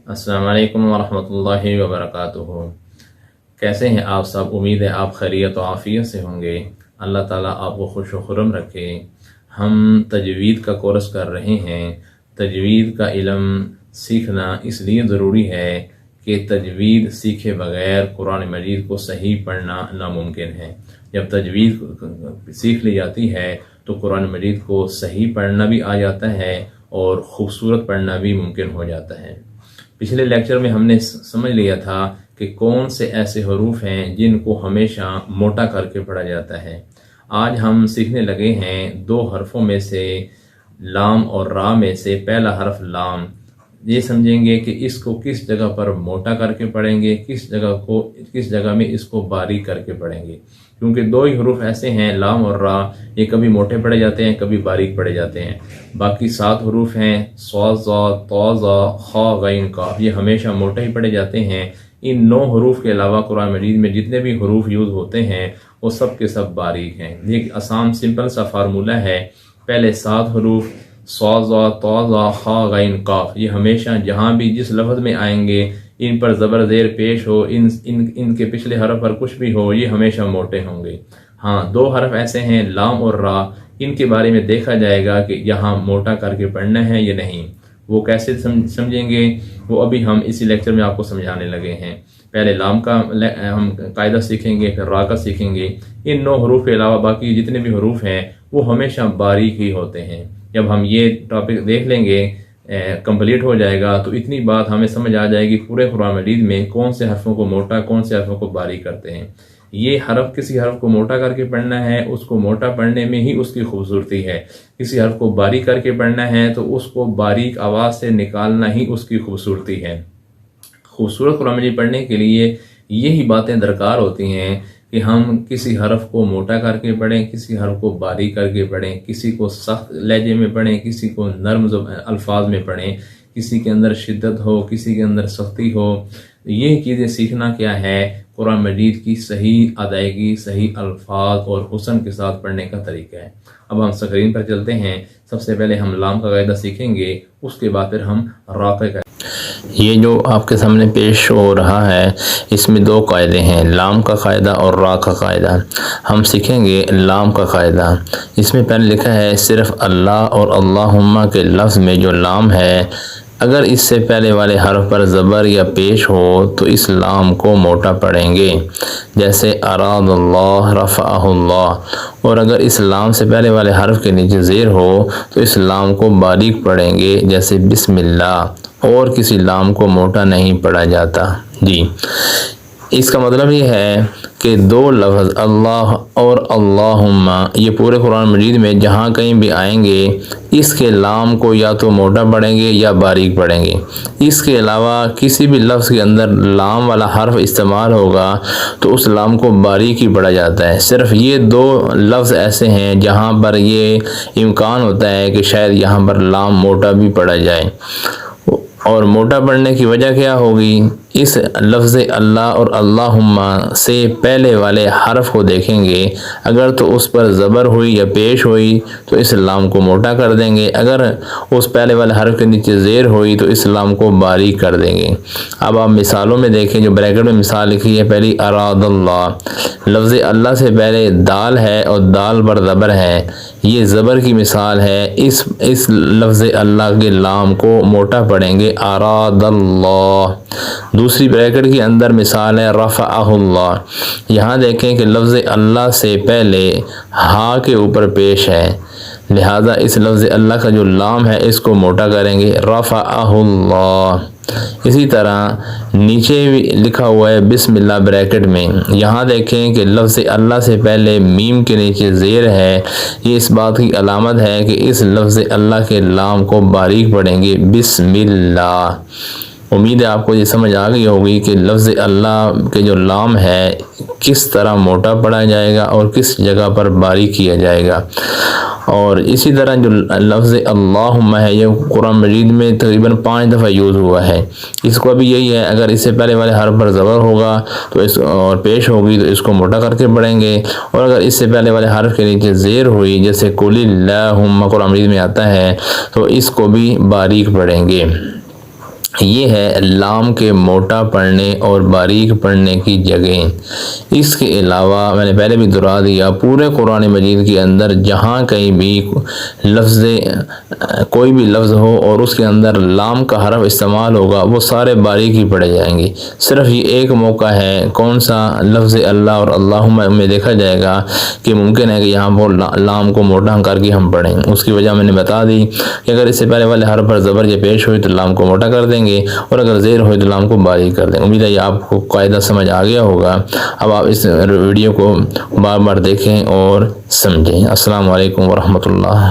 السلام علیکم ورحمۃ اللہ وبرکاتہ۔ کیسے ہیں آپ سب؟ امید ہے آپ خیریت و عافیت سے ہوں گے۔ اللہ تعالیٰ آپ کو خوش و خرم رکھے۔ ہم تجوید کا کورس کر رہے ہیں۔ تجوید کا علم سیکھنا اس لیے ضروری ہے کہ تجوید سیکھے بغیر قرآن مجید کو صحیح پڑھنا ناممکن ہے۔ جب تجوید سیکھ لی جاتی ہے تو قرآن مجید کو صحیح پڑھنا بھی آ جاتا ہے اور خوبصورت پڑھنا بھی ممکن ہو جاتا ہے۔ پچھلے لیکچر میں ہم نے سمجھ لیا تھا کہ کون سے ایسے حروف ہیں جن کو ہمیشہ موٹا کر کے پڑھا جاتا ہے۔ آج ہم سیکھنے لگے ہیں دو حرفوں میں سے، لام اور را میں سے پہلا حرف لام۔ یہ سمجھیں گے کہ اس کو کس جگہ پر موٹا کر کے پڑھیں گے، کس جگہ میں اس کو باریک کر کے پڑھیں گے، کیونکہ دو ہی حروف ایسے ہیں لام اور را، یہ کبھی موٹے پڑھے جاتے ہیں کبھی باریک پڑھے جاتے ہیں۔ باقی 7 حروف ہیں صاد ظا طا ظا خا غین قاف، یہ ہمیشہ موٹے ہی پڑھے جاتے ہیں۔ ان 9 حروف کے علاوہ قرآن مجید میں جتنے بھی حروف یوز ہوتے ہیں وہ سب کے سب باریک ہیں۔ یہ ایک آسان سمپل سا فارمولہ ہے۔ پہلے 7 حروف صاد ظا طا ظا خا غین قاف، یہ ہمیشہ جہاں بھی جس لفظ میں آئیں گے ان پر زبر زیر پیش ہو، ان کے پچھلے حرف پر کچھ بھی ہو، یہ ہمیشہ موٹے ہوں گے۔ ہاں 2 حرف ایسے ہیں لام اور را، ان کے بارے میں دیکھا جائے گا کہ یہاں موٹا کر کے پڑھنا ہے یا نہیں۔ وہ کیسے سمجھیں گے وہ ابھی ہم اسی لیکچر میں آپ کو سمجھانے لگے ہیں۔ پہلے لام کا ہم قاعدہ سیکھیں گے، پھر را کا سیکھیں گے۔ ان 9 حروف کے علاوہ باقی جتنے بھی حروف ہیں وہ ہمیشہ باریک ہی ہوتے ہیں۔ جب ہم یہ ٹاپک دیکھ لیں گے، کمپلیٹ ہو جائے گا، تو اتنی بات ہمیں سمجھ آ جائے گی پورے قرآن مجید میں کون سے حرفوں کو موٹا کون سے حرفوں کو باریک کرتے ہیں۔ یہ حرف کسی حرف کو موٹا کر کے پڑھنا ہے، اس کو موٹا پڑھنے میں ہی اس کی خوبصورتی ہے۔ کسی حرف کو باریک کر کے پڑھنا ہے تو اس کو باریک آواز سے نکالنا ہی اس کی خوبصورتی ہے۔ خوبصورت قرآن مجید پڑھنے کے لیے یہی باتیں درکار ہوتی ہیں کہ ہم کسی حرف کو موٹا کر کے پڑھیں، کسی حرف کو باریک کر کے پڑھیں، کسی کو سخت لہجے میں پڑھیں، کسی کو نرم الفاظ میں پڑھیں، کسی کے اندر شدت ہو، کسی کے اندر سختی ہو۔ یہ چیزیں سیکھنا کیا ہے؟ قرآن مجید کی صحیح ادائیگی، صحیح الفاظ اور حسن کے ساتھ پڑھنے کا طریقہ ہے۔ اب ہم سکرین پر چلتے ہیں۔ سب سے پہلے ہم لام کا قاعدہ سیکھیں گے، اس کے بعد پھر ہم را کا قاعدہ۔ یہ جو آپ کے سامنے پیش ہو رہا ہے اس میں 2 قاعدے ہیں، لام کا قاعدہ اور را کا قاعدہ۔ ہم سیکھیں گے لام کا قاعدہ۔ اس میں پہلے لکھا ہے صرف اللہ اور اللہم کے لفظ میں جو لام ہے، اگر اس سے پہلے والے حرف پر زبر یا پیش ہو تو اس لام کو موٹا پڑھیں گے، جیسے اراد اللہ، رفعہ اللہ۔ اور اگر اس لام سے پہلے والے حرف کے نیچے زیر ہو تو اس لام کو باریک پڑھیں گے، جیسے بسم اللہ۔ اور کسی لام کو موٹا نہیں پڑھا جاتا۔ جی، اس کا مطلب یہ ہے کہ 2 لفظ اللہ اور اللہم یہ پورے قرآن مجید میں جہاں کہیں بھی آئیں گے اس کے لام کو یا تو موٹا پڑھیں گے یا باریک پڑھیں گے۔ اس کے علاوہ کسی بھی لفظ کے اندر لام والا حرف استعمال ہوگا تو اس لام کو باریک ہی پڑھا جاتا ہے۔ صرف یہ 2 لفظ ایسے ہیں جہاں پر یہ امکان ہوتا ہے کہ شاید یہاں پر لام موٹا بھی پڑھا جائے۔ اور موٹا پڑھنے کی وجہ کیا ہوگی؟ اس لفظ اللہ اور اللہم سے پہلے والے حرف کو دیکھیں گے، اگر تو اس پر زبر ہوئی یا پیش ہوئی تو اس لام کو موٹا کر دیں گے، اگر اس پہلے والے حرف کے نیچے زیر ہوئی تو اس لام کو باریک کر دیں گے۔ اب آپ مثالوں میں دیکھیں، جو بریکٹ میں مثال لکھی ہے، پہلی اراد اللہ، لفظ اللہ سے پہلے دال ہے اور دال پر زبر ہے، یہ زبر کی مثال ہے۔ اس لفظ اللہ کے لام کو موٹا پڑھیں گے، اراد اللہ۔ دوسری بریکٹ کے اندر مثال ہے رفعہ اللہ، یہاں دیکھیں کہ لفظ اللہ سے پہلے ہا کے اوپر پیش ہے، لہذا اس لفظ اللہ کا جو لام ہے اس کو موٹا کریں گے، رفعہ اللہ۔ اسی طرح نیچے بھی لکھا ہوا ہے بسم اللہ بریکٹ میں، یہاں دیکھیں کہ لفظ اللہ سے پہلے میم کے نیچے زیر ہے، یہ اس بات کی علامت ہے کہ اس لفظ اللہ کے لام کو باریک پڑھیں گے، بسم اللہ۔ امید ہے آپ کو یہ سمجھ آ گئی ہوگی کہ لفظ اللہ کے جو لام ہے کس طرح موٹا پڑھا جائے گا اور کس جگہ پر باریک کیا جائے گا۔ اور اسی طرح جو لفظ اللہم ہے یہ قرآن مجید میں تقریباً 5 دفعہ یوز ہوا ہے۔ اس کو بھی یہی ہے، اگر اس سے پہلے والے حرف پر زبر ہوگا تو اور پیش ہوگی تو اس کو موٹا کر کے پڑھیں گے، اور اگر اس سے پہلے والے حرف کے نیچے زیر ہوئی جیسے قل اللہم قرآن مجید میں آتا ہے تو اس کو بھی باریک پڑھیں گے۔ یہ ہے لام کے موٹا پڑھنے اور باریک پڑھنے کی جگہیں۔ اس کے علاوہ میں نے پہلے بھی دہرا دیا، پورے قرآن مجید کے اندر جہاں کہیں بھی کوئی بھی لفظ ہو اور اس کے اندر لام کا حرف استعمال ہوگا وہ سارے باریک ہی پڑھے جائیں گے۔ صرف یہ ایک موقع ہے، کون سا؟ لفظ اللہ اور اللہم میں دیکھا جائے گا کہ ممکن ہے کہ یہاں پر لام کو موٹا کر کے ہم پڑھیں۔ اس کی وجہ میں نے بتا دی کہ اگر اس سے پہلے والے حرف پر زبر یہ پیش ہوئی تو لام کو موٹا کر دیں گے، اور اگر زیر ہوئی تو لام کو باریک کر دیں گے۔ امید ہے یہ آپ کو قاعدہ سمجھ آ گیا ہوگا۔ اب آپ اس ویڈیو کو بار بار دیکھیں اور سمجھیں۔ السلام علیکم ورحمۃ اللہ۔